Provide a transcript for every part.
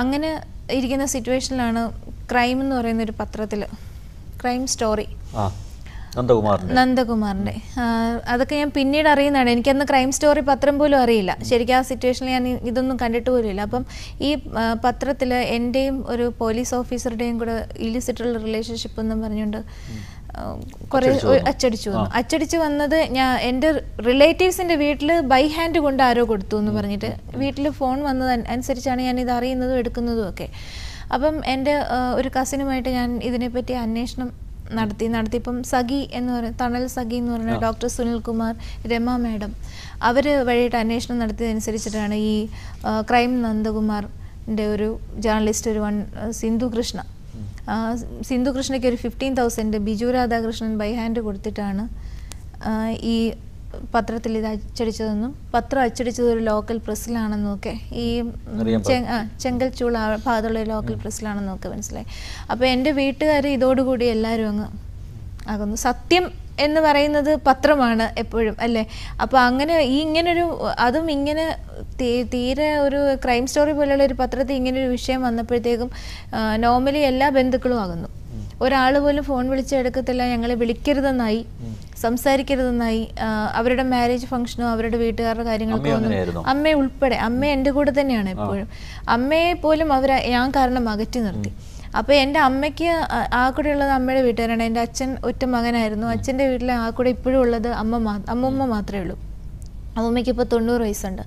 അങ്ങനെ ഇരിക്കുന്ന സിറ്റുവേഷനിലാണ് ക്രൈം എന്ന് പറയുന്ന ഒരു പത്രത്തിൽ ക്രൈം സ്റ്റോറി നന്ദകുമാറിൻ്റെ അതൊക്കെ ഞാൻ പിന്നീട് അറിയുന്നതാണ്. എനിക്കന്ന് ക്രൈം സ്റ്റോറി പത്രം പോലും അറിയില്ല. ശരിക്കും ആ സിറ്റുവേഷനിൽ ഞാൻ ഇതൊന്നും കണ്ടിട്ട് പോലും ഇല്ല. അപ്പം ഈ പത്രത്തിൽ എൻ്റെയും ഒരു പോലീസ് ഓഫീസറുടെയും കൂടെ ഇലിസിറ്റുള്ള റിലേഷൻഷിപ്പ് എന്നും പറഞ്ഞുകൊണ്ട് കുറേ അച്ചടിച്ചു വന്നത് എൻ്റെ റിലേറ്റീവ്സിൻ്റെ വീട്ടിൽ ബൈ ഹാൻഡ് കൊണ്ട് ആരോ കൊടുത്തു എന്ന് പറഞ്ഞിട്ട് വീട്ടിൽ ഫോൺ വന്നത് അനുസരിച്ചാണ് ഞാൻ ഇത് അറിയുന്നതും എടുക്കുന്നതും ഒക്കെ. അപ്പം എൻ്റെ ഒരു കസിനുമായിട്ട് ഞാൻ ഇതിനെപ്പറ്റി അന്വേഷണം നടത്തിയപ്പം സഖി എന്ന് പറയുന്ന തണൽ സഖി എന്ന് പറയുന്ന ഡോക്ടർ സുനിൽകുമാർ, രമ മാഡം അവർ വഴിയായിട്ട് അന്വേഷണം നടത്തിയതനുസരിച്ചിട്ടാണ് ഈ ക്രൈം നന്ദകുമാറിൻ്റെ ഒരു ജേർണലിസ്റ്റ് ഒരു സിന്ധു കൃഷ്ണയ്ക്ക് ഒരു 15,000 ബിജു രാധാകൃഷ്ണൻ ബൈ ഹാൻഡ് കൊടുത്തിട്ടാണ് ഈ പത്രത്തിൽ ഇത് അച്ചടിച്ചതെന്നും പത്രം അച്ചടിച്ചത് ഒരു ലോക്കൽ പ്രസ്സിലാണെന്നും ഒക്കെ ഈ ചെങ്കൽച്ചൂള ഭാഗത്തുള്ള ലോക്കൽ പ്രസ്സിലാണെന്നും ഒക്കെ മനസ്സിലായി. അപ്പോൾ എൻ്റെ വീട്ടുകാർ ഇതോടുകൂടി എല്ലാവരും അങ്ങ് ആകുന്നു. സത്യം എന്ന് പറയുന്നത് പത്രമാണ് എപ്പോഴും അല്ലേ. അപ്പോൾ അങ്ങനെ ഇങ്ങനൊരു അതും ഇങ്ങനെ തീരെ ഒരു ക്രൈം സ്റ്റോറി പോലെയുള്ള ഒരു പത്രത്തിൽ ഇങ്ങനൊരു വിഷയം വന്നപ്പോഴത്തേക്കും നോർമലി എല്ലാ ബന്ധുക്കളും ആകുന്നു. ഒരാൾ പോലും ഫോൺ വിളിച്ചെടുക്കത്തില്ല, ഞങ്ങളെ വിളിക്കരുതെന്നായി, സംസാരിക്കരുതെന്നായി. അവരുടെ മാരേജ് ഫംഗ്ഷനോ അവരുടെ വീട്ടുകാരുടെ കാര്യങ്ങൾക്കോ ഒന്നും അമ്മയെ ഉൾപ്പെടെ, അമ്മ എൻ്റെ കൂടെ തന്നെയാണ് എപ്പോഴും. അമ്മയെ പോലും ഞാൻ കാരണം അകറ്റി നിർത്തി. അപ്പോൾ എൻ്റെ അമ്മയ്ക്ക് ആ കൂടെ ഉള്ളത് അമ്മയുടെ വീട്ടുകാരാണ്. എൻ്റെ അച്ഛൻ ഒറ്റ മകനായിരുന്നു. അച്ഛൻ്റെ വീട്ടിൽ ആ കൂടെ ഇപ്പോഴും ഉള്ളത് അമ്മൂമ്മ മാത്രമേ ഉള്ളൂ. അമ്മൂമ്മയ്ക്ക് ഇപ്പോൾ 90 വയസ്സുണ്ട്.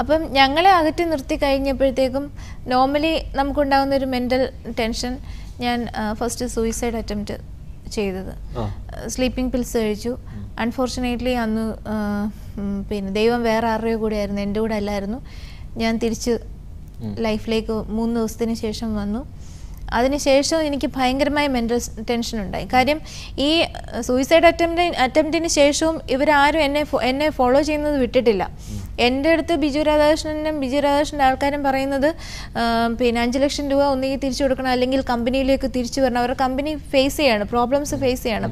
അപ്പം ഞങ്ങളെ അകറ്റി നിർത്തി കഴിഞ്ഞപ്പോഴത്തേക്കും നോർമലി നമുക്കുണ്ടാകുന്ന ഒരു മെൻ്റൽ ടെൻഷൻ, ഞാൻ ഫസ്റ്റ് സൂയിസൈഡ് അറ്റംപ്റ്റ് ചെയ്തത്. സ്ലീപ്പിംഗ് പിൽസ് കഴിച്ചു. അൺഫോർച്ചുനേറ്റ്ലി അന്ന് പിന്നെ ദൈവം വേറെ ആരുടെയോ കൂടെ ആയിരുന്നു, എൻ്റെ കൂടെ അല്ലായിരുന്നു. ഞാൻ തിരിച്ച് ലൈഫിലേക്ക് 3 ദിവസത്തിന് ശേഷം വന്നു. അതിനുശേഷം എനിക്ക് ഭയങ്കരമായ മെൻ്റൽ ടെൻഷൻ ഉണ്ടായി. കാര്യം ഈ സൂയിസൈഡ് അറ്റംപ്റ്റിന് ശേഷവും ഇവരാരും എന്നെ ഫോളോ ചെയ്യുന്നത് വിട്ടിട്ടില്ല. എൻ്റെ അടുത്ത് ബിജു രാധാകൃഷ്ണൻ്റെ ആൾക്കാരും പറയുന്നത് പിന്നെ 5 ലക്ഷം രൂപ ഒന്നുകിൽ തിരിച്ചു കൊടുക്കണം, അല്ലെങ്കിൽ കമ്പനിയിലേക്ക് തിരിച്ചു വരണം. അവരുടെ കമ്പനി ഫേസ് ചെയ്യാണ്, പ്രോബ്ലംസ് ഫേസ് ചെയ്യാണ്.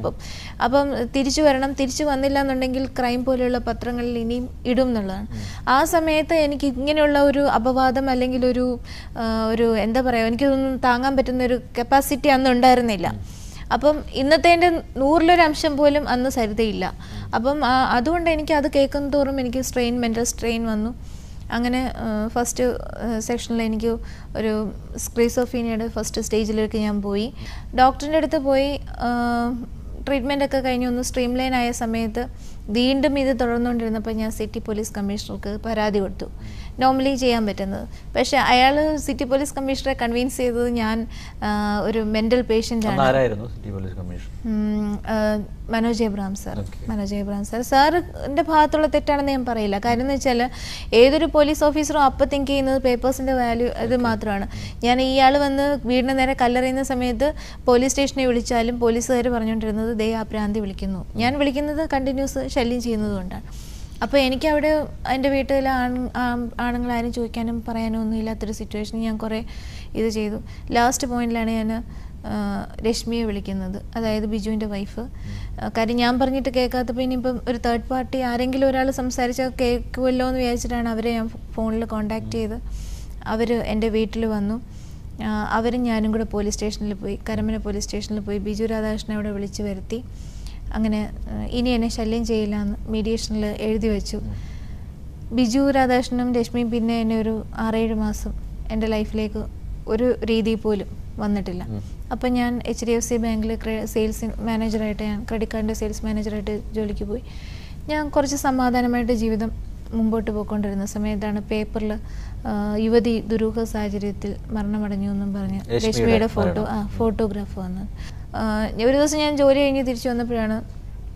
അപ്പം തിരിച്ചു വരണം, തിരിച്ചു വന്നില്ല എന്നുണ്ടെങ്കിൽ ക്രൈം പോലെയുള്ള പത്രങ്ങളിൽ ഇനിയും ഇടും എന്നുള്ളതാണ്. ആ സമയത്ത് എനിക്ക് ഇങ്ങനെയുള്ള ഒരു അപവാദം അല്ലെങ്കിൽ ഒരു എന്താ പറയുക, എനിക്കിതൊന്നും താങ്ങാൻ പറ്റുന്നൊരു കപ്പാസിറ്റി അന്ന് ഉണ്ടായിരുന്നില്ല. അപ്പം ഇന്നത്തെ എൻ്റെ 100-ലൊരു അംശം പോലും അന്ന് സരിതയില്ല. അപ്പം അതുകൊണ്ട് എനിക്ക് അത് കേൾക്കും തോറും എനിക്ക് മെൻ്റൽ സ്ട്രെയിൻ വന്നു. അങ്ങനെ ഫസ്റ്റ് സെക്ഷനിൽ എനിക്ക് ഒരു സ്ക്രീസോഫീനിയയുടെ ഫസ്റ്റ് സ്റ്റേജിലേക്ക് ഞാൻ പോയി. ഡോക്ടറിൻ്റെ അടുത്ത് പോയി ട്രീറ്റ്മെൻറ്റൊക്കെ കഴിഞ്ഞ് ഒന്ന് സ്ട്രീം ലൈൻ ആയ സമയത്ത് വീണ്ടും ഇത് തുടർന്നുകൊണ്ടിരുന്നപ്പോൾ ഞാൻ സിറ്റി പോലീസ് കമ്മീഷണർക്ക് പരാതി കൊടുത്തു, നോർമലി ചെയ്യാൻ പറ്റുന്നത്. പക്ഷേ അയാൾ സിറ്റി പോലീസ് കമ്മീഷണറെ കൺവിൻസ് ചെയ്തത് ഞാൻ ഒരു മെൻ്റൽ പേഷ്യൻ്റാണ്. മനോജ് എബ്രഹാം സാർ. സാറിൻ്റെ ഭാഗത്തുള്ള തെറ്റാണെന്ന് ഞാൻ പറയില്ല. കാര്യം എന്ന് വെച്ചാൽ ഏതൊരു പോലീസ് ഓഫീസറും അപ്പം തിങ്ക് ചെയ്യുന്നത് പേപ്പേഴ്സിൻ്റെ വാല്യൂ ഇത് മാത്രമാണ്. ഞാൻ ഇയാൾ വന്ന് വീടിന് നേരെ കല്ലെറിയുന്ന സമയത്ത് പോലീസ് സ്റ്റേഷനെ വിളിച്ചാലും പോലീസുകാർ പറഞ്ഞുകൊണ്ടിരുന്നത് ദേ ആ പ്രാന്തി വിളിക്കുന്നു. ഞാൻ വിളിക്കുന്നത് കണ്ടിന്യൂസ് ശല്യം ചെയ്യുന്നതുകൊണ്ടാണ്. അപ്പോൾ എനിക്കവിടെ എൻ്റെ വീട്ടിലെ ആണുങ്ങളാരും ചോദിക്കാനും പറയാനും ഒന്നും ഇല്ലാത്തൊരു സിറ്റുവേഷൻ ഞാൻ കുറേ ഇത് ചെയ്തു. ലാസ്റ്റ് പോയിന്റിലാണ് ഞാൻ രശ്മിയെ വിളിക്കുന്നത്, അതായത് ബിജുവിൻ്റെ വൈഫ്. കാര്യം ഞാൻ പറഞ്ഞിട്ട് കേൾക്കാത്തപ്പോൾ ഇനിയിപ്പം ഒരു തേർഡ് പാർട്ടി ആരെങ്കിലും ഒരാൾ സംസാരിച്ചാൽ കേൾക്കുമല്ലോ എന്ന് വിചാരിച്ചിട്ടാണ് അവരെ ഞാൻ ഫോണിൽ കോൺടാക്റ്റ് ചെയ്ത് അവർ എൻ്റെ വീട്ടിൽ വന്നു. അവരും ഞാനും കൂടെ പോലീസ് സ്റ്റേഷനിൽ പോയി, കരമന പോലീസ് സ്റ്റേഷനിൽ പോയി ബിജു രാധാകൃഷ്ണനെ അവിടെ വിളിച്ച് വരുത്തി. അങ്ങനെ ഇനി എന്നെ ശല്യം ചെയ്യില്ല എന്ന് മീഡിയേഷനിൽ എഴുതി വെച്ചു. ബിജു രാധാകൃഷ്ണനും രശ്മിയും പിന്നെ എന്നെ ഒരു 6-7 മാസം എൻ്റെ ലൈഫിലേക്ക് ഒരു രീതിയിൽ പോലും വന്നിട്ടില്ല. അപ്പം ഞാൻ HDFC ബാങ്കിൽ സെയിൽസ് മാനേജറായിട്ട്, ഞാൻ ക്രെഡിറ്റ് കാർഡിൻ്റെ സെയിൽസ് മാനേജറായിട്ട് ജോലിക്ക് പോയി. ഞാൻ കുറച്ച് സമാധാനമായിട്ട് ജീവിതം മുമ്പോട്ട് പോയിക്കൊണ്ടിരുന്ന സമയത്താണ് പേപ്പറിൽ യുവതി ദുരൂഹ സാഹചര്യത്തിൽ മരണമടഞ്ഞു എന്നും പറഞ്ഞ് രശ്മിയുടെ ഫോട്ടോഗ്രാഫ് വന്നത്. ഒരു ദിവസം ഞാൻ ജോലി കഴിഞ്ഞ് തിരിച്ചു വന്നപ്പോഴാണ്,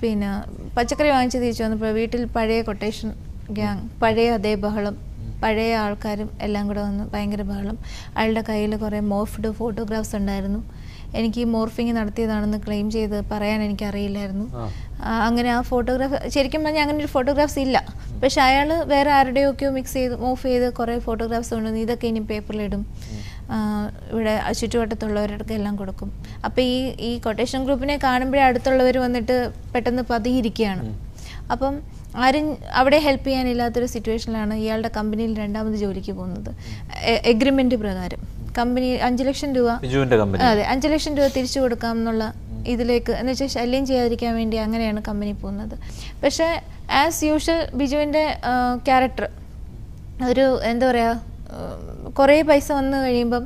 പിന്നെ പച്ചക്കറി വാങ്ങിച്ച് തിരിച്ചു വന്നപ്പോൾ വീട്ടിൽ പഴയ കൊട്ടേഷൻ ഗ്യാങ്, പഴയ അതേ ബഹളം, പഴയ ആൾക്കാരും എല്ലാം കൂടെ വന്ന് ഭയങ്കര ബഹളം. അയാളുടെ കയ്യിൽ കുറേ മോർഫ്ഡ് ഫോട്ടോഗ്രാഫ്സ് ഉണ്ടായിരുന്നു. എനിക്ക് ഈ മോർഫിങ് നടത്തിയതാണെന്ന് ക്ലെയിം ചെയ്ത് പറയാൻ എനിക്കറിയില്ലായിരുന്നു. അങ്ങനെ ആ ഫോട്ടോഗ്രാഫ് ശരിക്കും പറഞ്ഞാൽ അങ്ങനെ ഒരു ഫോട്ടോഗ്രാഫ്സ് ഇല്ല. പക്ഷെ അയാൾ വേറെ ആരുടെയൊക്കെയോ മിക്സ് ചെയ്ത് മൂവ് ചെയ്ത് കുറേ ഫോട്ടോഗ്രാഫ്സ് കൊണ്ടുവന്ന് ഇതൊക്കെ ഇനി പേപ്പറിലിടും, ഇവിടെ ചുറ്റുവട്ടത്തുള്ളവരുടെ എല്ലാം കൊടുക്കും. അപ്പോൾ ഈ കൊട്ടേഷൻ ഗ്രൂപ്പിനെ കാണുമ്പോഴേ അടുത്തുള്ളവർ വന്നിട്ട് പെട്ടെന്ന് പതിയിരിക്കുകയാണ്. അപ്പം ആരും അവിടെ ഹെൽപ്പ് ചെയ്യാനില്ലാത്തൊരു സിറ്റുവേഷനിലാണ് ഇയാളുടെ കമ്പനിയിൽ 2ാമത് ജോലിക്ക് പോകുന്നത്. എഗ്രിമെൻ്റ് പ്രകാരം കമ്പനി 5 ലക്ഷം രൂപ, അതെ 5 ലക്ഷം രൂപ തിരിച്ചു കൊടുക്കാം എന്നുള്ള ഇതിലേക്ക്, എന്ന് വെച്ചാൽ ശല്യം ചെയ്യാതിരിക്കാൻ വേണ്ടി അങ്ങനെയാണ് കമ്പനി പോകുന്നത്. പക്ഷേ ആസ് യൂഷ്വൽ ബിജുവിൻ്റെ ക്യാരക്ടർ ഒരു എന്താ പറയുക, കുറേ പൈസ വന്നു കഴിയുമ്പം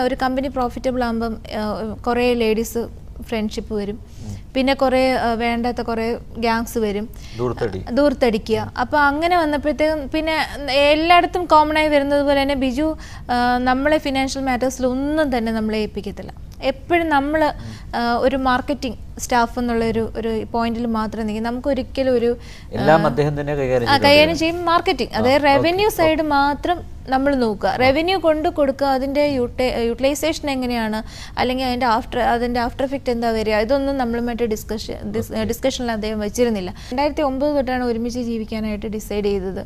ഒരു കമ്പനി പ്രോഫിറ്റബിൾ ആകുമ്പം കുറേ ലേഡീസ് ഫ്രണ്ട്ഷിപ്പ് വരും, പിന്നെ കുറേ വേണ്ടാത്ത കുറേ ഗ്യാങ്സ് വരും, ദൂർത്തടിക്കുക. അപ്പോൾ അങ്ങനെ വന്നപ്പോഴത്തേക്കും പിന്നെ എല്ലായിടത്തും കോമൺ ആയി വരുന്നത് പോലെ തന്നെ ബിജു നമ്മളെ ഫിനാൻഷ്യൽ മാറ്റേഴ്സിൽ ഒന്നും തന്നെ നമ്മളെ ഏൽപ്പിക്കത്തില്ല. എപ്പോഴും നമ്മൾ ഒരു മാർക്കറ്റിംഗ് സ്റ്റാഫ് എന്നുള്ള ഒരു പോയിന്റിൽ മാത്രം നിൽക്കും. നമുക്ക് ഒരിക്കലും ഒരു കൈകാര്യം ചെയ്യും മാർക്കറ്റിംഗ്, അതായത് റവന്യൂ സൈഡ് മാത്രം നമ്മൾ നോക്കുക, റവന്യൂ കൊണ്ട് കൊടുക്കുക, അതിൻ്റെ യൂട്ടിലൈസേഷൻ എങ്ങനെയാണ്, അല്ലെങ്കിൽ അതിൻ്റെ ആഫ്റ്റർ എഫക്റ്റ് എന്താ വരിക, ഇതൊന്നും നമ്മളുമായിട്ട് ഡിസ്കഷനിൽ അദ്ദേഹം വെച്ചിരുന്നില്ല. 2009 തൊട്ടാണ് ഒരുമിച്ച് ജീവിക്കാനായിട്ട് ഡിസൈഡ് ചെയ്തത്.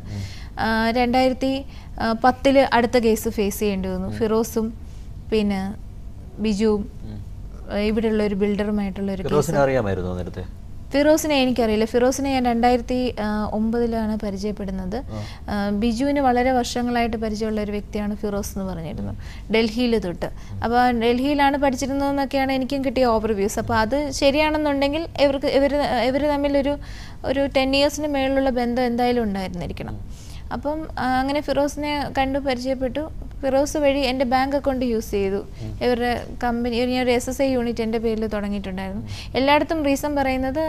2010 അടുത്ത കേസ് ഫേസ് ചെയ്യേണ്ടി വന്നു. ഫിറോസും പിന്നെ ബിജുവും ഇവിടെയുള്ള ഒരു ബിൽഡറുമായിട്ടുള്ള ഒരു കേസ്. ഫിറോസിനെ എനിക്കറിയില്ല. ഫിറോസിനെ ഞാൻ 2009 പരിചയപ്പെടുന്നത്. ബിജുവിന് വളരെ വർഷങ്ങളായിട്ട് പരിചയമുള്ള ഒരു വ്യക്തിയാണ് ഫിറോസ് എന്ന് പറഞ്ഞിരുന്നു, ഡൽഹിയിൽ തൊട്ട്. അപ്പോൾ ഡൽഹിയിലാണ് പഠിച്ചിരുന്നതെന്നൊക്കെയാണ് എനിക്കും കിട്ടിയ ഓവർവ്യൂസ്. അപ്പോൾ അത് ശരിയാണെന്നുണ്ടെങ്കിൽ ഇവർ തമ്മിലൊരു 10 ഇയേഴ്സിന് മേളിലുള്ള ബന്ധം എന്തായാലും ഉണ്ടായിരുന്നിരിക്കണം. അപ്പം അങ്ങനെ ഫിറോസിനെ കണ്ടു പരിചയപ്പെട്ടു. ഫിറോസ് വഴി എൻ്റെ ബാങ്ക് അക്കൗണ്ട് യൂസ് ചെയ്തു. ഇവരുടെ കമ്പനി ഒരു SSI യൂണിറ്റ് എൻ്റെ പേരിൽ തുടങ്ങിയിട്ടുണ്ടായിരുന്നു. എല്ലായിടത്തും റീസൺ പറയുന്നത്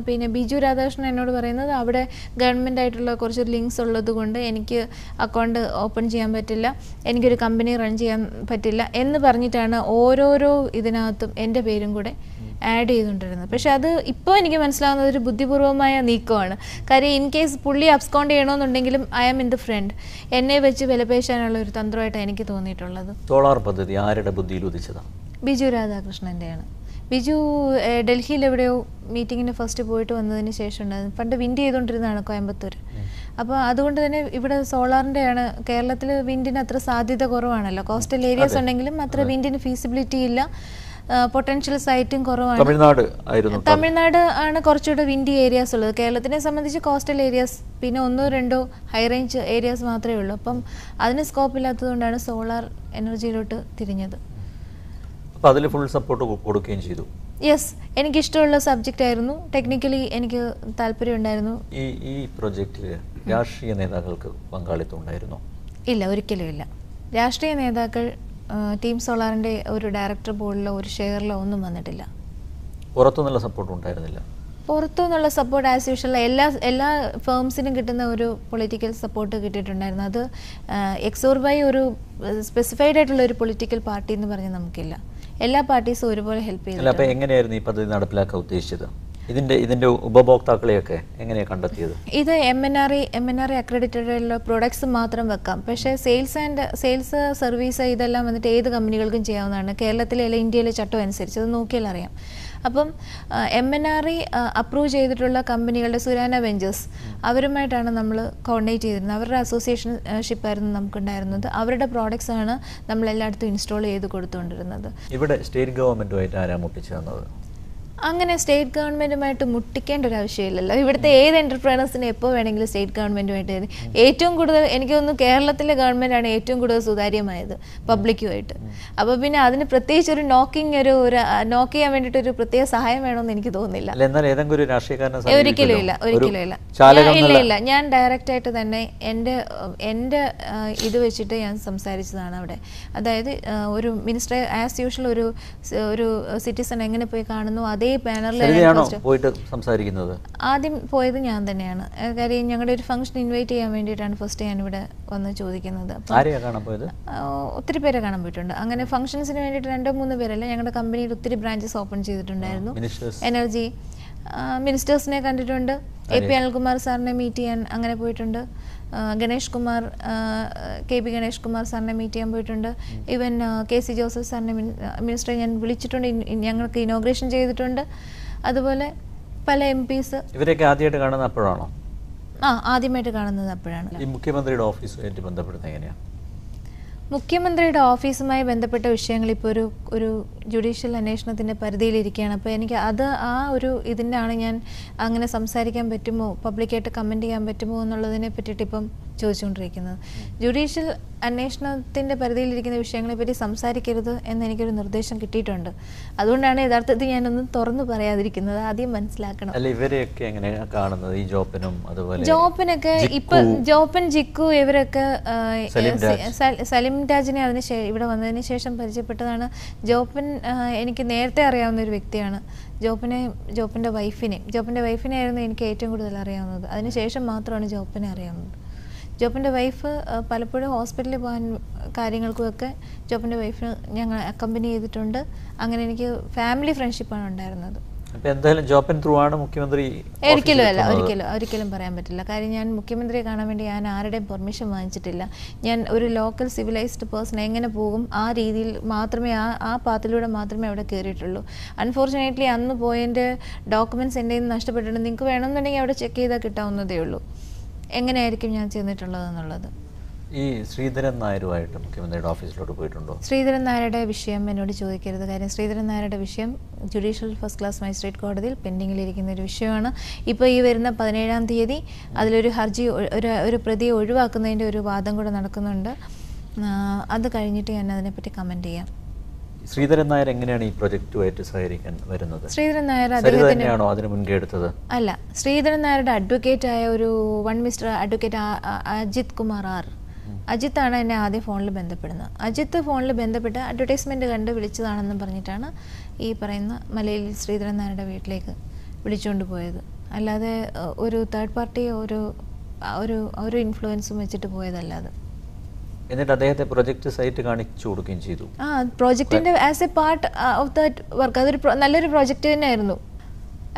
പിന്നെ ബിജു രാധാകൃഷ്ണൻ എന്നോട് പറയുന്നത് അവിടെ ഗവൺമെൻറ് ആയിട്ടുള്ള കുറച്ച് ലിങ്ക്സ് ഉള്ളത് കൊണ്ട് എനിക്ക് അക്കൗണ്ട് ഓപ്പൺ ചെയ്യാൻ പറ്റില്ല, എനിക്കൊരു കമ്പനി റൺ ചെയ്യാൻ പറ്റില്ല എന്ന് പറഞ്ഞിട്ടാണ് ഓരോരോ ഇതിനകത്തും എൻ്റെ പേരും കൂടെ ആഡ് ചെയ്തുകൊണ്ടിരുന്നത്. പക്ഷെ അത് ഇപ്പോൾ എനിക്ക് മനസ്സിലാവുന്നത് ഒരു ബുദ്ധിപൂർവമായ നീക്കമാണ്. കാര്യം ഇൻ കേസ് പുള്ളി അബ്സ്കോണ്ട് ചെയ്യണമെന്നുണ്ടെങ്കിലും I am in the front, എന്നെ വെച്ച് വിലപേശാനുള്ള ഒരു തന്ത്രമായിട്ട് എനിക്ക് തോന്നിയിട്ടുള്ളത്. സോളാർ പദ്ധതി ആരുടെ ബുദ്ധിയിൽ ഉദിച്ചതാണ്? ബിജു രാധാകൃഷ്ണൻ്റെയാണ്. ബിജു ഡൽഹിയിൽ എവിടെയോ മീറ്റിങ്ങിന് ഫസ്റ്റ് പോയിട്ട് വന്നതിന് ശേഷം ഉണ്ടായിരുന്നു. പണ്ട് വിൻഡ് ചെയ്തുകൊണ്ടിരുന്നതാണ് കോയമ്പത്തൂർ. അപ്പോൾ അതുകൊണ്ട് തന്നെ ഇവിടെ സോളാറിൻ്റെയാണ്. കേരളത്തിൽ വിൻഡിന് അത്ര സാധ്യത കുറവാണല്ലോ, കോസ്റ്റൽ ഏരിയാസ് ഉണ്ടെങ്കിലും അത്ര വിൻഡിന് ഫീസിബിലിറ്റി ഇല്ല, പൊട്ടൻഷ്യൽ സൈറ്റും കുറവാണ്. തമിഴ്നാട് ആണ് കുറച്ചുകൂടെ വിൻഡി ഏരിയാസ് ഉള്ളത്. കേരളത്തിനെ സംബന്ധിച്ച് കോസ്റ്റൽ ഏരിയാസ് പിന്നെ 1-2 ഹൈ റേഞ്ച് ഏരിയാസ് മാത്രമേ ഉള്ളൂ. അപ്പം അതിന് സ്കോപ്പ് ഇല്ലാത്തതുകൊണ്ടാണ് സോളാർ എനർജിയിലോട്ട് തിരിഞ്ഞത്. അതിൽ ഫുൾ സപ്പോർട്ട് കൊടുക്കുകയും ചെയ്തു. യെസ്, എനിക്കിഷ്ടമുള്ള സബ്ജക്റ്റ് ആയിരുന്നു. ടെക്നിക്കലി എനിക്ക് താല്പര്യം ഉണ്ടായിരുന്നു. ഈ പ്രൊജക്റ്റിൽ രാഷ്ട്രീയ നേതാക്കൾക്ക് പങ്കാളിത്തം ഉണ്ടായിരുന്നോ? ഇല്ല, ഒരിക്കലും ഇല്ല. രാഷ്ട്രീയ നേതാക്കൾ ടീം സോളാറിൻ്റെ ഒരു ഡയറക്ടർ ബോർഡിലോ ഒരു ഷെയറിലോ ഒന്നും വന്നിട്ടില്ല. പുറത്തുനിന്നുള്ള സപ്പോർട്ട് ഉണ്ടായിരുന്നില്ല? പുറത്തുനിന്നുള്ള സപ്പോർട്ട് ആസ് യൂഷ്വൽ എല്ലാ ഫേംസിനും കിട്ടുന്ന ഒരു പൊളിറ്റിക്കൽ സപ്പോർട്ട് കിട്ടിയിട്ടുണ്ടായിരുന്നു. അത് എക്സോർബൈ ഒരു സ്പെസിഫൈഡ് ആയിട്ടുള്ള ഒരു പൊളിറ്റിക്കൽ പാർട്ടി എന്ന് പറഞ്ഞാൽ നമുക്കില്ല. എല്ലാ പാർട്ടീസും ഒരുപോലെ ഹെൽപ്പ് ചെയ്തു. അപ്പോൾ എങ്ങനെയായിരുന്നു ഈ പദ്ധതി നടപ്പിലാക്കാൻ ഉദ്ദേശിച്ചത്? ഇതിന്റെ ഉപഭോക്താക്കളെയൊക്കെ എങ്ങനെയാണ് കണ്ടെത്തിയത്? ഇത് MNRE അക്രഡിറ്റഡ് പ്രോഡക്ട്സ് മാത്രം വെക്കാം. പക്ഷേ സെയിൽസ് സർവീസ് ഇതെല്ലാം വന്നിട്ട് ഏത് കമ്പനികൾക്കും ചെയ്യാവുന്നതാണ്. കേരളത്തിലെ അല്ല ഇന്ത്യയിലെ ചട്ടം അനുസരിച്ച് അത് നോക്കിയാൽ അറിയാം. അപ്പം MNRE അപ്രൂവ് ചെയ്തിട്ടുള്ള കമ്പനികളുടെ സുരാന വെഞ്ചേഴ്സ് അവരുമായിട്ടാണ് നമ്മൾ കോർഡിനേറ്റ് ചെയ്തിരുന്നത്. അവരുടെ അസോസിയേഷൻഷിപ്പായിരുന്നു നമുക്കുണ്ടായിരുന്നത്. അവരുടെ പ്രോഡക്ട്സ് ആണ് നമ്മൾ എല്ലായിടത്തും ഇൻസ്റ്റാൾ ചെയ്ത് കൊടുത്തുകൊണ്ടിരുന്നത്. ഇവിടെ സ്റ്റേറ്റ് ഗവൺമെൻറ്റുമായിട്ട് ആരാ മുട്ടിച്ചു തന്നത്? അങ്ങനെ സ്റ്റേറ്റ് ഗവൺമെൻറ്റുമായിട്ട് മുട്ടിക്കേണ്ട ഒരു ആവശ്യമില്ലല്ലോ. ഇവിടുത്തെ ഏത് എൻ്റർപ്രൈനേഴ്സിനെ എപ്പോൾ വേണമെങ്കിലും സ്റ്റേറ്റ് ഗവൺമെൻറ്റുമായിട്ട് ഏറ്റവും കൂടുതൽ എനിക്ക് തോന്നുന്നു കേരളത്തിലെ ഗവൺമെൻറ്റാണ് ഏറ്റവും കൂടുതൽ സുതാര്യമായത് പബ്ലിക്കുമായിട്ട്. അപ്പോൾ പിന്നെ അതിന് പ്രത്യേകിച്ച് ഒരു നോക്ക് ചെയ്യാൻ വേണ്ടിയിട്ട് ഒരു പ്രത്യേക സഹായം വേണമെന്ന് എനിക്ക് തോന്നുന്നില്ല. ഒരിക്കലും ഇല്ല. ഞാൻ ഡയറക്റ്റായിട്ട് തന്നെ എൻ്റെ ഇത് വെച്ചിട്ട് ഞാൻ സംസാരിച്ചതാണ് അവിടെ. അതായത് ഒരു മിനിസ്റ്റർ ആസ് യൂഷ്വൽ ഒരു സിറ്റിസൺ എങ്ങനെ പോയി കാണുന്നു അതേ ആദ്യം പോയത് ഞാൻ തന്നെയാണ്. കാര്യം ഞങ്ങളുടെ ഒരു ഫംഗ്ഷൻ ഇൻവൈറ്റ് ചെയ്യാൻ വേണ്ടിയിട്ടാണ് ഫസ്റ്റ് ഞാനിവിടെ വന്ന് ചോദിക്കുന്നത്. ഒത്തിരി പേരെ കാണാൻ പോയിട്ടുണ്ട്. അങ്ങനെ ഫംഗ്ഷൻസിന് വേണ്ടിയിട്ട് 2-3 പേരല്ല, ഞങ്ങളുടെ കമ്പനിയിൽ ഒത്തിരി ബ്രാഞ്ചസ് ഓപ്പൺ ചെയ്തിട്ടുണ്ടായിരുന്നു. എനർജി മിനിസ്റ്റേഴ്സിനെ കണ്ടിട്ടുണ്ട്. AP അനിൽകുമാർ സാറിനെ മീറ്റ് ചെയ്യാൻ അങ്ങനെ പോയിട്ടുണ്ട്. KP ഗണേഷ് കുമാർ സാറിനെ മീറ്റ് ചെയ്യാൻ പോയിട്ടുണ്ട്. ഈവൻ KC ജോസഫ് സാറിനെ മിനിസ്റ്ററെ ഞാൻ വിളിച്ചിട്ടുണ്ട്, ഞങ്ങൾക്ക് ഇനോഗ്രേഷൻ ചെയ്തിട്ടുണ്ട്. അതുപോലെ പല MPs. ഇവരൊക്കെ ആദ്യമായിട്ട് കാണുന്നത് അപ്പോഴാണോ? ആദ്യമായിട്ട് കാണുന്നത് അപ്പോഴാണ്. മുഖ്യമന്ത്രിയുടെ ഓഫീസുമായിട്ട് ബന്ധപ്പെടുന്നത് എങ്ങനെയാണ്? മുഖ്യമന്ത്രിയുടെ ഓഫീസുമായി ബന്ധപ്പെട്ട വിഷയങ്ങൾ ഇപ്പോൾ ഒരു ഒരു ജുഡീഷ്യൽ അന്വേഷണത്തിൻ്റെ പരിധിയിലിരിക്കുകയാണ്. അപ്പോൾ എനിക്ക് അത് ആ ഒരു ഇതിനാണ് ഞാൻ അങ്ങനെ സംസാരിക്കാൻ പറ്റുമോ, പബ്ലിക്കായിട്ട് കമൻറ്റ് ചെയ്യാൻ പറ്റുമോ എന്നുള്ളതിനെ പറ്റിയിട്ട് ഇപ്പം ചോദിച്ചുകൊണ്ടിരിക്കുന്നത്. ജുഡീഷ്യൽ അന്വേഷണത്തിൻ്റെ പരിധിയിലിരിക്കുന്ന വിഷയങ്ങളെപ്പറ്റി സംസാരിക്കരുത് എന്ന് എനിക്കൊരു നിർദ്ദേശം കിട്ടിയിട്ടുണ്ട്. അതുകൊണ്ടാണ് യഥാർത്ഥത്തിൽ ഞാനൊന്നും തുറന്നു പറയാതിരിക്കുന്നത്. ആദ്യം മനസ്സിലാക്കണം. ഇവരെയൊക്കെ എങ്ങനെയാണ് കാണുന്നത്, ഈ ജോപ്പനും അതുപോലെ ജോപ്പനൊക്കെ ഇപ്പം ജോപ്പൻ, ജിക്കു ഇവരൊക്കെ സലിം രാജിനെ ഇവിടെ വന്നതിന് ശേഷം പരിചയപ്പെട്ടതാണ്. ജോപ്പൻ എനിക്ക് നേരത്തെ അറിയാവുന്ന ഒരു വ്യക്തിയാണ്. ജോപ്പൻ്റെ വൈഫിനെ ആയിരുന്നു എനിക്ക് ഏറ്റവും കൂടുതൽ അറിയാവുന്നത്. അതിനുശേഷം മാത്രമാണ് ജോപ്പനെ അറിയാവുന്നത്. ജോപ്പൻ്റെ വൈഫ് പലപ്പോഴും ഹോസ്പിറ്റലിൽ പോകാൻ കാര്യങ്ങൾക്കുമൊക്കെ ജോപ്പൻ്റെ വൈഫിന് ഞങ്ങൾ അക്കമ്പനി ചെയ്തിട്ടുണ്ട്. അങ്ങനെ എനിക്ക് ഫാമിലി ഫ്രണ്ട്ഷിപ്പാണ് ഉണ്ടായിരുന്നത്. എന്തായാലും ജോപ്പൻ ത്രൂ ആണ് മുഖ്യമന്ത്രി? ഒരിക്കലും പറയാൻ പറ്റില്ല. കാര്യം ഞാൻ മുഖ്യമന്ത്രിയെ കാണാൻ വേണ്ടി ഞാൻ ആരുടെയും പെർമിഷൻ വാങ്ങിച്ചിട്ടില്ല. ഞാൻ ഒരു ലോക്കൽ സിവിലൈസ്ഡ് പേഴ്സൺ എങ്ങനെ പോകും ആ രീതിയിൽ മാത്രമേ ആ പാത്തിലൂടെ മാത്രമേ അവിടെ കയറിയിട്ടുള്ളൂ. അൺഫോർച്ചുനേറ്റ്ലി അന്ന് പോയതിൻ്റെ ഡോക്യുമെൻറ്റ്സ് എൻ്റെ നിന്ന് നഷ്ടപ്പെട്ടിട്ടുണ്ട്. നിങ്ങൾക്ക് വേണമെന്നുണ്ടെങ്കിൽ അവിടെ ചെക്ക് ചെയ്താൽ കിട്ടാവുന്നതേ ഉള്ളൂ എങ്ങനെയായിരിക്കും ഞാൻ ചെന്നിട്ടുള്ളതെന്നുള്ളത്. ഈ ശ്രീധരൻ നായരുമായിട്ട് മുഖ്യമന്ത്രിയുടെ ഓഫീസിലോട്ട് പോയിട്ടുണ്ടോ? ശ്രീധരൻ നായരുടെ വിഷയം എന്നോട് ചോദിക്കരുത്. കാര്യം ശ്രീധരൻ നായരുടെ വിഷയം ജുഡീഷ്യൽ ഫസ്റ്റ് ക്ലാസ് മജിസ്ട്രേറ്റ് കോടതിയിൽ പെൻഡിങ്ങിലിരിക്കുന്ന ഒരു വിഷയമാണ്. ഇപ്പോൾ ഈ വരുന്ന 17-ാം തീയതി അതിലൊരു ഹർജി ഒരു പ്രതിയെ ഒഴിവാക്കുന്നതിൻ്റെ ഒരു വാദം കൂടെ നടക്കുന്നുണ്ട്. അത് കഴിഞ്ഞിട്ട് ഞാൻ അതിനെപ്പറ്റി കമൻറ്റ് ചെയ്യാം. ശ്രീധരൻ നായർ എങ്ങനെയാണ് ഈ പ്രൊജക്റ്റുമായിട്ട് സഹകരിക്കാൻ വരുന്നത്? ശ്രീധരൻ നായർ തന്നെയാണോ അതിന് മുൻകൈ എടുത്തത്? അല്ല, ശ്രീധരൻ നായരുടെ അഡ്വക്കേറ്റായ ഒരു mister advocate Ajith Kumar R, അജിത്താണ് എന്നെ ആദ്യം ഫോണിൽ ബന്ധപ്പെടുന്നത്. അജിത്ത് ഫോണിൽ ബന്ധപ്പെട്ട് അഡ്വർടൈസ്മെൻറ്റ് കണ്ട് വിളിച്ചതാണെന്ന് പറഞ്ഞിട്ടാണ് ഈ പറയുന്ന മലയിൽ ശ്രീധരൻ നായരുടെ വീട്ടിലേക്ക് വിളിച്ചുകൊണ്ട് പോയത്. അല്ലാതെ ഒരു തേർഡ് പാർട്ടി ഒരു ഇൻഫ്ലുവൻസും വെച്ചിട്ട് പോയതല്ലാതെ. എന്നിട്ട് അദ്ദേഹത്തെ പ്രൊജക്ട് സൈറ്റ് കാണിച്ചു കൊടുക്കുകയും ചെയ്തു. പ്രോജക്റ്റിൻ്റെ as a part of that work അതൊരു നല്ലൊരു പ്രോജക്റ്റ് തന്നെയായിരുന്നു.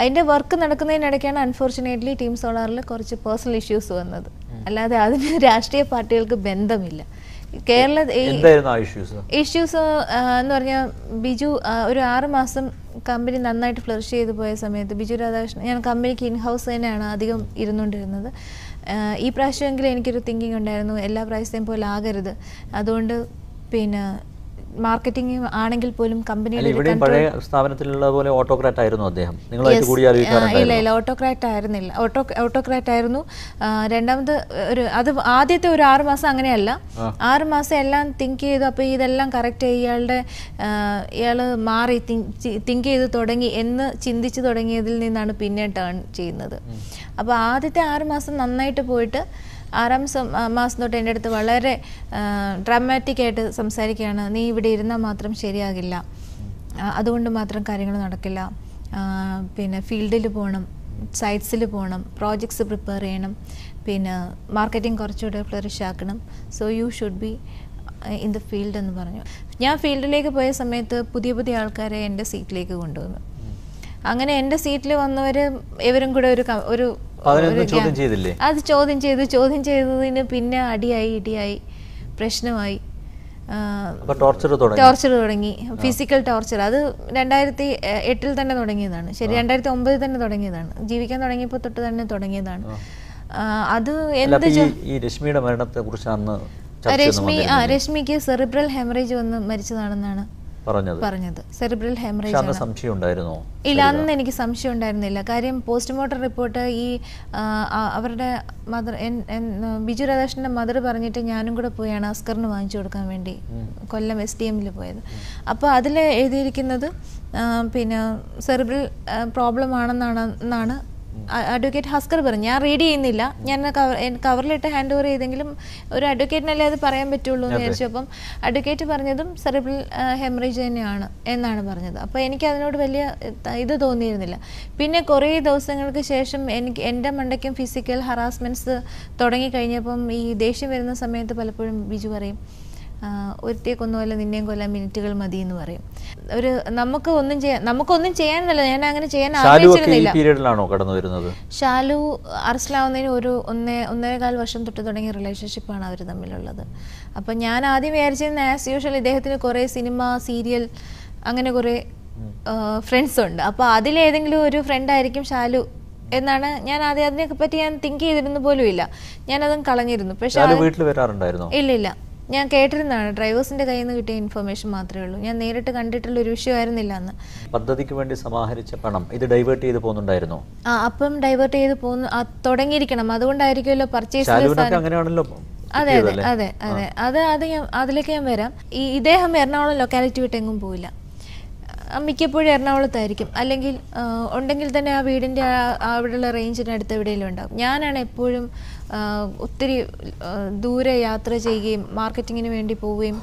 അതിൻ്റെ വർക്ക് നടക്കുന്നതിനിടയ്ക്കാണ് അൺഫോർച്ചുനേറ്റ്ലി ടീം സോളാറിൽ കുറച്ച് പേഴ്സണൽ ഇഷ്യൂസ് വന്നത്. അല്ലാതെ അതിന് രാഷ്ട്രീയ പാർട്ടികൾക്ക് ബന്ധമില്ല. ഇഷ്യൂസ് എന്ന് പറഞ്ഞാൽ ബിജു ഒരു 6 മാസം കമ്പനി നന്നായിട്ട് ഫ്ലറിഷ് ചെയ്ത് പോയ സമയത്ത് ബിജു രാധാകൃഷ്ണൻ, ഞാൻ കമ്പനിക്ക് ഇൻഹൗസ് തന്നെയാണ് അധികം ഇരുന്നുകൊണ്ടിരുന്നത്. ഈ പ്രാവശ്യമെങ്കിലും എനിക്കൊരു തിങ്കിങ് ഉണ്ടായിരുന്നു, എല്ലാ പ്രാവശ്യത്തെയും പോലെ ആകരുത്. അതുകൊണ്ട് പിന്നെ മാർക്കറ്റിംഗ് ആണെങ്കിൽ പോലും കമ്പനിയുടെ ഓട്ടോക്രാറ്റ് ആയിരുന്നു അദ്ദേഹം. ഇല്ല, ഓട്ടോക്രാറ്റ് ആയിരുന്നു. രണ്ടാമത് ആദ്യത്തെ ഒരു 6 മാസം അങ്ങനെയല്ല. 6 മാസം എല്ലാം തിങ്ക് ചെയ്തു. അപ്പോൾ ഇതെല്ലാം കറക്റ്റ് ഇയാൾ മാറി തിങ്ക് ചെയ്ത് തുടങ്ങി എന്ന് ചിന്തിച്ച് തുടങ്ങിയതിൽ നിന്നാണ് പിന്നെ ടേൺ ചെയ്യുന്നത്. അപ്പോൾ ആദ്യത്തെ 6 മാസം നന്നായിട്ട് പോയിട്ട് 6-ാം മാസം തൊട്ട് എൻ്റെ അടുത്ത് വളരെ ഡ്രാമാറ്റിക്കായിട്ട് സംസാരിക്കുകയാണ്. നീ ഇവിടെ ഇരുന്നാൽ മാത്രം ശരിയാകില്ല, അതുകൊണ്ട് മാത്രം കാര്യങ്ങൾ നടക്കില്ല. പിന്നെ ഫീൽഡിൽ പോകണം, സൈറ്റ്സിൽ പോകണം, പ്രോജക്ട്സ് പ്രിപ്പയർ ചെയ്യണം, പിന്നെ മാർക്കറ്റിംഗ് കുറച്ചുകൂടെ ഫ്ലറിഷ് ആക്കണം. So you should be in the field എന്ന് പറഞ്ഞു. ഞാൻ ഫീൽഡിലേക്ക് പോയ സമയത്ത് പുതിയ ആൾക്കാരെ എൻ്റെ സീറ്റിലേക്ക് കൊണ്ടുവന്നു. അങ്ങനെ എൻ്റെ സീറ്റിൽ വന്നവർ ഇവരും കൂടെ അത് ചോദ്യം ചെയ്തതിന് പിന്നെ അടിയായി, ഇടിയായി, പ്രശ്നമായി, ടോർച്ചർ തുടങ്ങി, ഫിസിക്കൽ ടോർച്ചർ. അത് 2008 തന്നെ തുടങ്ങിയതാണ്. ശരി, 2009 തന്നെ തുടങ്ങിയതാണ്. ജീവിക്കാൻ തുടങ്ങിയപ്പോൾ തൊട്ട് തന്നെ തുടങ്ങിയതാണ്. അത് രശ്മിക്ക് സെറിബ്രൽ ഹെമറേജ് വന്ന് മരിച്ചതാണെന്നാണ് പറഞ്ഞത്. സെറിബ്രൽ ഹെമറേജ് ഇല്ല, അന്ന് എനിക്ക് സംശയം ഉണ്ടായിരുന്നില്ല. കാര്യം പോസ്റ്റ്മോർട്ടം റിപ്പോർട്ട് ഈ അവരുടെ മദർ, ബിജു രാധാകൃഷ്ണൻ്റെ മദർ പറഞ്ഞിട്ട് ഞാനും കൂടെ പോയാണ് അസ്കറിന് വാങ്ങിച്ചു കൊടുക്കാൻ വേണ്ടി കൊല്ലം SDM പോയത്. അപ്പോൾ അതിൽ എഴുതിയിരിക്കുന്നത് പിന്നെ സെറിബ്രൽ പ്രോബ്ലം ആണെന്നാണ് അഡ്വക്കേറ്റ് ഹസ്കർ പറഞ്ഞു. ഞാൻ റീഡ് ചെയ്യുന്നില്ല, ഞാൻ കവറിലിട്ട് ഹാൻഡ് ഓവർ ചെയ്തെങ്കിലും ഒരു അഡ്വക്കേറ്റിനല്ലേ അത് പറയാൻ പറ്റുള്ളൂ എന്ന് വിചാരിച്ചു. അപ്പം അഡ്വക്കേറ്റ് പറഞ്ഞതും സെറിബ്രൽ ഹെമറേജ് തന്നെയാണ് എന്നാണ് പറഞ്ഞത്. അപ്പോൾ എനിക്ക് അതിനോട് വലിയ ഇത് തോന്നിയിരുന്നില്ല. പിന്നെ കുറേ ദിവസങ്ങൾക്ക് ശേഷം എൻ്റെ മണ്ടയ്ക്കും ഫിസിക്കൽ ഹറാസ്മെൻറ്റ്സ് തുടങ്ങിക്കഴിഞ്ഞപ്പം ഈ ദേഷ്യം വരുന്ന സമയത്ത് പലപ്പോഴും ബിജു പറയും, ഒരുത്തിയെ കൊന്നുമല്ല നിന്നെയും കൊല്ലാൻ മിനിറ്റുകൾ മതി എന്ന് പറയും. നമുക്കൊന്നും ചെയ്യാനല്ല, ഞാൻ അങ്ങനെ ചെയ്യാൻ ആഗ്രഹിച്ചിരുന്നില്ല. ഷാലു അറസ്റ്റിലാവുന്നതിന് ഒരു 1.5 വർഷം തൊട്ട് തുടങ്ങിയ റിലേഷൻഷിപ്പാണ് അവർ തമ്മിലുള്ളത്. അപ്പം ഞാൻ ആദ്യം വിചാരിച്ചിരുന്ന ആസ് യൂഷ്വൽ ഇദ്ദേഹത്തിന് കുറേ സിനിമ, സീരിയൽ അങ്ങനെ കുറേ ഫ്രണ്ട്സ് ഉണ്ട്. അപ്പോൾ അതിലേതെങ്കിലും ഒരു ഫ്രണ്ടായിരിക്കും ഷാലു എന്നാണ് ഞാൻ ആദ്യം അതിനെ പറ്റി ഞാൻ തിങ്ക് ചെയ്തിരുന്നു പോലും ഇല്ല. ഞാനതും കളഞ്ഞിരുന്നു. പക്ഷേ ഇല്ലില്ല, ഞാൻ കേട്ടിരുന്നതാണ്, ഡ്രൈവേഴ്സിൻ്റെ കയ്യിൽ നിന്ന് കിട്ടിയ ഇൻഫർമേഷൻ മാത്രമേ ഉള്ളൂ. ഞാൻ നേരിട്ട് കണ്ടിട്ടുള്ള ഒരു വിഷയമായിരുന്നില്ല അന്ന്. പദ്ധതിക്ക് വേണ്ടി സമാഹരിച്ച പണം ഇത് ഡൈവേർട്ട് ചെയ്ത് പോകുന്നുണ്ടായിരുന്നോ? അപ്പം ഡൈവേർട്ട് ചെയ്ത് തുടങ്ങിയിരിക്കണം. അതുകൊണ്ടായിരിക്കുമല്ലോ പർച്ചേസ്. അങ്ങനെയാണല്ലോ. അതെ അതെ അതെ അതെ അതിലേക്ക് ഞാൻ വരാം. ഇദ്ദേഹം എറണാകുളം ലൊക്കാലിറ്റി വിട്ട് എങ്ങും പോയില്ല. മിക്കപ്പോഴും എറണാകുളത്തായിരിക്കും, അല്ലെങ്കിൽ ഉണ്ടെങ്കിൽ തന്നെ ആ വീടിൻ്റെ അവിടെയുള്ള റേഞ്ചിനടുത്ത് എവിടെയെങ്കിലും ഉണ്ടാകും. ഞാനാണ് എപ്പോഴും ഒത്തിരി ദൂരെ യാത്ര ചെയ്യുകയും മാർക്കറ്റിങ്ങിന് വേണ്ടി പോവുകയും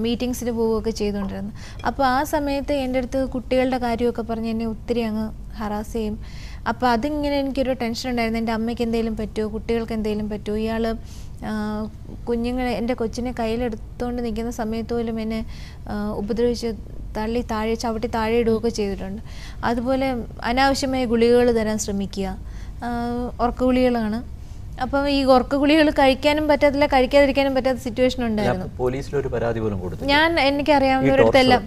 മീറ്റിങ്സിന് പോവുകയൊക്കെ ചെയ്തുകൊണ്ടിരുന്നത്. അപ്പോൾ ആ സമയത്ത് എൻ്റെ അടുത്ത് കുട്ടികളുടെ കാര്യമൊക്കെ പറഞ്ഞ് എന്നെ ഒത്തിരി അങ്ങ് ഹറാസ് ചെയ്യും. അപ്പോൾ അതിങ്ങനെ എനിക്കൊരു ടെൻഷൻ ഉണ്ടായിരുന്നു. എൻ്റെ അമ്മയ്ക്ക് എന്തെങ്കിലും പറ്റുമോ, കുട്ടികൾക്ക് എന്തെങ്കിലും പറ്റുമോ, ഇയാൾ കുഞ്ഞുങ്ങളെ എൻ്റെ കൊച്ചിനെ കയ്യിലെടുത്തുകൊണ്ട് നിൽക്കുന്ന സമയത്ത് പോലും എന്നെ ഉപദ്രവിച്ച് തള്ളി ചവിട്ടി താഴെ ഇടുകയൊക്കെ ചെയ്തിട്ടുണ്ട്. അതുപോലെ അനാവശ്യമായ ഗുളികകൾ തരാൻ ശ്രമിക്കുക, ഉറക്ക ഗുളികളാണ്. അപ്പം ഈ ഉറക്ക ഗുളികൾ കഴിക്കാനും പറ്റത്തില്ല, കഴിക്കാതിരിക്കാനും പറ്റാത്ത സിറ്റുവേഷൻ ഉണ്ടായിരുന്നു. പോലീസിലൊരു പരാതി പോലും കൊടുത്തു. എനിക്കറിയാവുന്നവരടുത്തെല്ലാം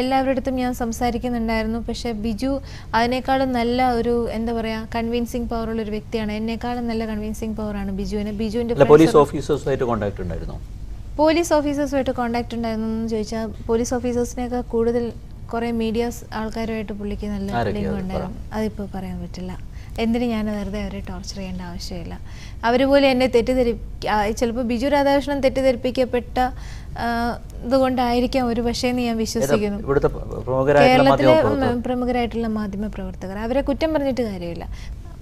എല്ലാവരുടെ അടുത്തും ഞാൻ സംസാരിക്കുന്നുണ്ടായിരുന്നു. പക്ഷെ ബിജു അതിനേക്കാളും നല്ല ഒരു എന്താ പറയുക കൺവിൻസിങ് പവറുള്ള ഒരു വ്യക്തിയാണ്. എന്നെക്കാളും നല്ല കൺവിൻസിങ് പവറാണ് ബിജുവിൻ്റെ. പോലീസ് ഓഫീസേഴ്സുമായിട്ട് കോൺടാക്ട് ഉണ്ടായിരുന്നോ? പോലീസ് ഓഫീസേഴ്സുമായിട്ട് കോൺടാക്ട് ഉണ്ടായിരുന്നു എന്ന് ചോദിച്ചാൽ പോലീസ് ഓഫീസേഴ്സിനൊക്കെ കൂടുതൽ കുറേ മീഡിയാസ് ആൾക്കാരുമായിട്ട് പുള്ളിക്ക് നല്ല ലിങ്ക് ഉണ്ടായിരുന്നു. അതിപ്പോൾ പറയാൻ പറ്റില്ല. എന്തിന് ഞാൻ വെറുതെ അവരെ ടോർച്ചർ ചെയ്യേണ്ട ആവശ്യമില്ല. അവർ പോലും എന്നെ ചിലപ്പോൾ ബിജു രാധാകൃഷ്ണൻ തെറ്റിദ്ധരിപ്പിക്കപ്പെട്ട ഇതുകൊണ്ടായിരിക്കാം ഒരു പക്ഷേ എന്ന് ഞാൻ വിശ്വസിക്കുന്നു. കേരളത്തിലെ പ്രമുഖരായിട്ടുള്ള മാധ്യമ പ്രവർത്തകർ, അവരെ കുറ്റം പറഞ്ഞിട്ട് കാര്യമില്ല.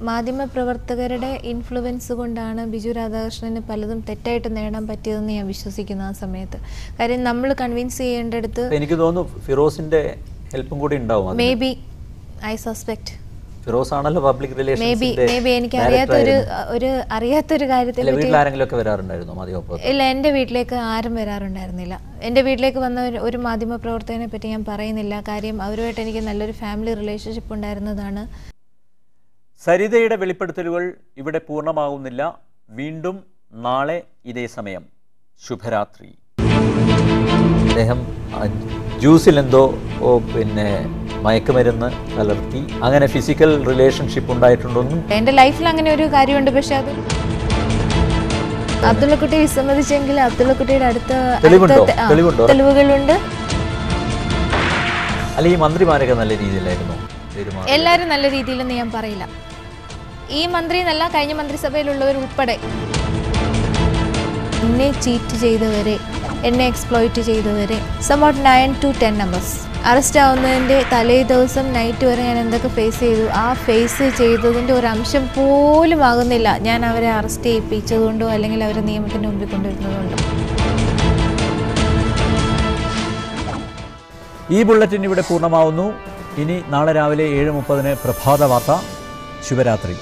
മാധ്യമ പ്രവർത്തകരുടെ ഇൻഫ്ലുവൻസ് കൊണ്ടാണ് ബിജു രാധാകൃഷ്ണന് പലതും തെറ്റായിട്ട് നേടാൻ പറ്റിയതെന്ന് ഞാൻ വിശ്വസിക്കുന്നു ആ സമയത്ത്. കാര്യം നമ്മൾ കൺവിൻസ് ചെയ്യേണ്ടടുത്ത് എനിക്ക് തോന്നുന്നു ഫിറോസിന്റെ ഹെൽപ്പും കൂടി ഉണ്ടാവും. May be, I suspect. Firoz ആണല്ലോ പബ്ലിക് റിലേഷൻസിന്റെ. മേ ബി എനിക്ക് അറിയാത്തൊരു കാര്യത്തിൽ ഇല്ല, എൻ്റെ വീട്ടിലേക്ക് ആരും വരാറുണ്ടായിരുന്നില്ല. എൻ്റെ വീട്ടിലേക്ക് വന്ന ഒരു മാധ്യമ പ്രവർത്തകനെ പറ്റി ഞാൻ പറയുന്നില്ല. കാര്യം അവരുമായിട്ട് എനിക്ക് നല്ലൊരു ഫാമിലി റിലേഷൻഷിപ്പ് ഉണ്ടായിരുന്നതാണ്. സരിതയുടെ വെളിപ്പെടുത്തലുകൾ ഇവിടെ പൂർണ്ണമാകുന്നില്ല. വീണ്ടും നാളെ ഇതേ സമയം. ശുഭരാത്രി. അദ്ദേഹം ജ്യൂസിലെന്തോ പിന്നെ മയക്കുമരുന്ന് കലർത്തി അങ്ങനെ ഫിസിക്കൽ റിലേഷൻഷിപ്പ് ഉണ്ടായിട്ടുണ്ടോന്നും എൻ്റെ ലൈഫിൽ അങ്ങനെ ഒരു കാര്യമുണ്ട്. പക്ഷെ അത് അബ്ദുള്ളക്കുട്ടി വിസമ്മതിച്ചെങ്കിൽ അബ്ദുള്ളക്കുട്ടിയുടെ അടുത്ത തെളിവുകളുണ്ട്. അല്ല, ഈ മന്ത്രിമാരൊക്കെ നല്ല രീതിയിലായിരുന്നു. എല്ലാവരും നല്ല രീതിയിലെന്ന് ഞാൻ പറയില്ല. ഈ മന്ത്രി എന്നല്ല, കഴിഞ്ഞ മന്ത്രിസഭയിലുള്ളവർ ഉൾപ്പെടെ എന്നെ ചീറ്റ് ചെയ്തവരെ, എന്നെ എക്സ്പ്ലോയിറ്റ് ചെയ്തവരെ somewhat 9 to 10 നമ്പേഴ്സ്. അറസ്റ്റ് ആവുന്നതിൻ്റെ തലേ ദിവസം നൈറ്റ് വരെ ഞാൻ എന്തൊക്കെ ഫേസ് ചെയ്തു, ആ ഫേസ് ചെയ്തതിൻ്റെ ഒരു അംശം പോലും ആകുന്നില്ല ഞാൻ അവരെ അറസ്റ്റ് ചെയ്യിപ്പിച്ചതുകൊണ്ടോ അല്ലെങ്കിൽ അവരെ നിയമത്തിൻ്റെ മുമ്പിൽ കൊണ്ടുവരുന്നതുകൊണ്ടോ. ഈ ബുള്ളറ്റിൻ ഇവിടെ പൂർണ്ണമാവുന്നു. ഇനി നാളെ രാവിലെ 7:30 പ്രഭാത വാർത്ത. ശുഭരാത്രി.